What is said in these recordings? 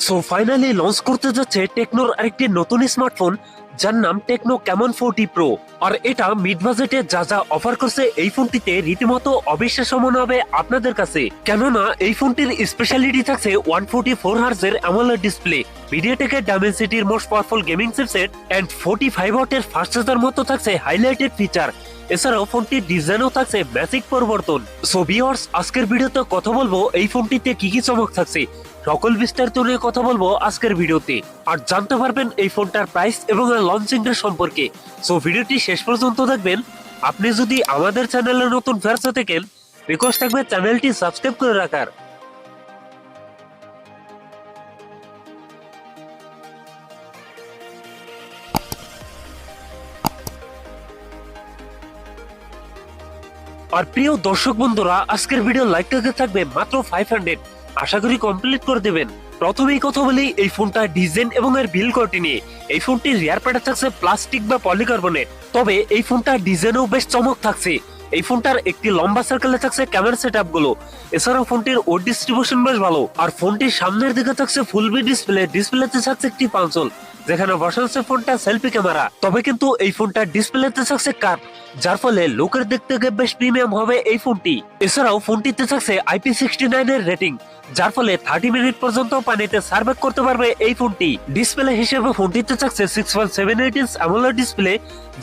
So finally launch করতে যাচ্ছে টেকনোর আরেকটি নতুন স্মার্টফোন, যার নাম টেকনো ক্যামন 40 প্রো। আর এটা মিড বাজেটে যা যা অফার করছে এই ফোনটিতে রীতিমতো অবিশ্বাস্য মনে হবে আপনাদের কাছে, কেননা এই ফোনটির স্পেশালিটি থাকছে 144 হার্জ অ্যামোলেড ডিসপ্লে, মিডিয়াটেকের ডাইমেনসিটির most powerful gaming chipset and 45 ওয়াটের ফাস্ট চার্জার মতো থাকছে হাইলাইটেড ফিচার। এছাড়াও ফোনটির ডিজাইনও থাকছে ম্যাজিক পরিবর্তন। সো ভিউয়ার্স, আজকের ভিডিওতে কথা বলবো এই ফোনটিতে কি কি চমক থাকছে, সকল বিস্তারিত নিয়ে কথা বলবো আজকের ভিডিওতে। আর জানতে পারবেন এই ফোনটার প্রাইস এবং লঞ্চিং এর সম্পর্কে। সো ভিডিওটি শেষ পর্যন্ত দেখবেন। আপনি যদি আমাদের চ্যানেলে নতুন ভিউয়ার্স হয়ে থাকেন, রিকোয়েস্ট থাকবে চ্যানেলটি সাবস্ক্রাইব করে রাখার। আর প্রিয় দর্শক বন্ধুরা, আজকের ভিডিও লাইক থাকবে মাত্র 500, আশা করি কমপ্লিট করে দেবেন। প্রথমেই কথা বলি এই ফোনটা ডিজাইন এবং এর বিল্ড কোয়ালিটি নিয়ে। এই ফোনটির রিয়ার প্যাডে থাকছে প্লাস্টিক বা পলিকার্বনেট, তবে এই ফোনটার ডিজাইনও বেশ চমক থাকছে। এই ফোনটার একটি লম্বা সার্কেলে থাকছে ক্যামেরা সেটআপ গুলো। এছাড়াও ফোনটির ওয়েট ডিস্ট্রিবিউশন বেশ ভালো। আর ফোনটির সামনের দিকে থাকছে ফুল বি ডিসপ্লেতে থাকছে একটি পাঞ্চল, যেখানে বসাচ্ছে ফোনটা সেলফি ক্যামেরা। তবে কিন্তু এই ফোনটা ডিসপ্লেতে থাকছে কাট, যার ফলে লুকের দিক থেকে বেশ প্রিমিয়াম হবে এই ফোনটি। এছাড়াও ফোনটিতে থাকছে IP69 এর রেটিং, যার ফলে 30 মিনিট পর্যন্ত পানিতে সার্ভাইভ করতে পারবে এই ফোনটি। ডিসপ্লে হিসেবে ফোনটিতে থাকছে 6.78 ইঞ্চ অ্যামোলেড ডিসপ্লে,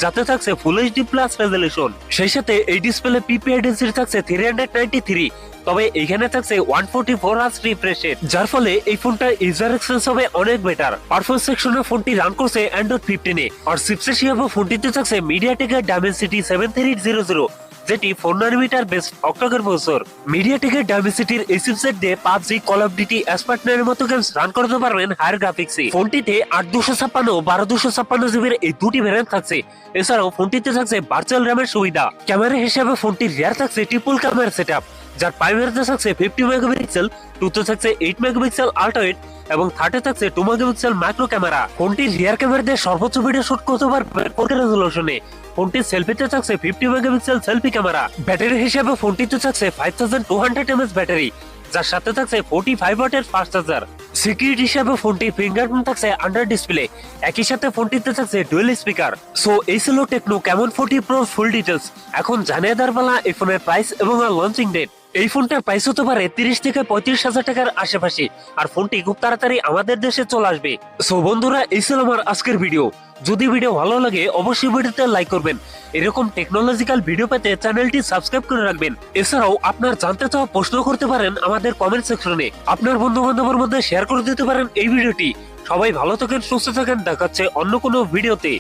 যাতে থাকছে ফুল এইচডি প্লাস রেজোলিউশন। সেই সাথে এই ডিসপ্লে পিপিআই ডেনসিটি থাকছে 393, তবে এখানে থাকছে 144 হার্জ রিফ্রেশ রেট, যার ফলে এই ফোনটার ইউজার এক্সপেরিয়েন্স হবে অনেক বেটার। পারফরম্যান্স সেকশনে ফোনটি রান করছে অ্যান্ড্রয়েড 15 এ। আর চিপসেট হিসেবে ফোনটিতে থাকছে মিডিয়াটেকের ডাইমেনসিটি 7300, যেটি 4 নানোমিটার বেসড অক্টাকোর প্রসেসর। মিডিয়াটেকের ডাইমেনসিটির এই চিপসেট দিয়ে PUBG, কল অফ ডিউটি, এসপার্টনারের মতো গেমস রান করতে পারবেন হায়ার গ্রাফিক্সে। ফোনটিতে 8256 ও 12256 জিবির এই দুটি ভ্যারিয়েন্ট থাকছে। এছাড়াও ফোনটিতে থাকছে ভার্চুয়াল র্যামের সুবিধা। ক্যামেরা হিসেবে ফোনটির রিয়ার থাকছে ট্রিপল ক্যামেরা সেটআপ, যার প্রাইমারিতে থাকছে 50 মেগাপিক্সেল, টুতে থাকছে 8 মেগাপিক্সেল আল্ট্রা ওয়াইড এবং থার্ডে থাকছে 2 মেগাপিক্সেল মাইক্রো ক্যামেরা। ফোনটির রিয়ার ক্যামেরা দিয়ে সর্বোচ্চ ভিডিও শুট করতে পারবে 4K রেজোলিউশনে। ফোনটির সেলফিতে থাকছে 50 মেগাপিক্সেল সেলফি ক্যামেরা। ব্যাটারি হিসেবে ফোনটিতে থাকছে 5200 mAh ব্যাটারি, যার সাথে থাকছে 45 ওয়াটের ফাস্ট চার্জার। সিকিউরিটি হিসেবে ফোনটি ফিঙ্গারপ্রিন্ট থাকছে আন্ডার ডিসপ্লে, একই সাথে ফোনটিতে থাকছে ডুয়াল স্পিকার। সো এই ছিল techno Camon 40 pro full details. এখন জানিয়ে দেওয়ার পালা এই ফোনের প্রাইস এবং লঞ্চিং ডেট। এই ফোনটার প্রাইস হতে পারে 30 থেকে 35,000 টাকার আশেপাশে, আর ফোনটি খুব তাড়াতাড়ি আমাদের দেশে চলে আসবে। সো বন্ধুরা, এই ছিল আমার আজকের ভিডিও। যদি ভিডিও ভালো লাগে অবশ্যই ভিডিওতে লাইক করবেন। এরকম টেকনোলজিক্যাল ভিডিও পেতে চ্যানেলটি সাবস্ক্রাইব করে রাখবেন। এছাড়াও আপনার জানতে চাওয়া প্রশ্ন করতে পারেন আমাদের কমেন্ট সেকশনে। আপনার বন্ধু বান্ধবের মধ্যে শেয়ার করে দিতে পারেন এই ভিডিওটি। সবাই ভালো থাকেন, সুস্থ থাকেন, দেখাচ্ছে অন্য কোনো ভিডিওতে।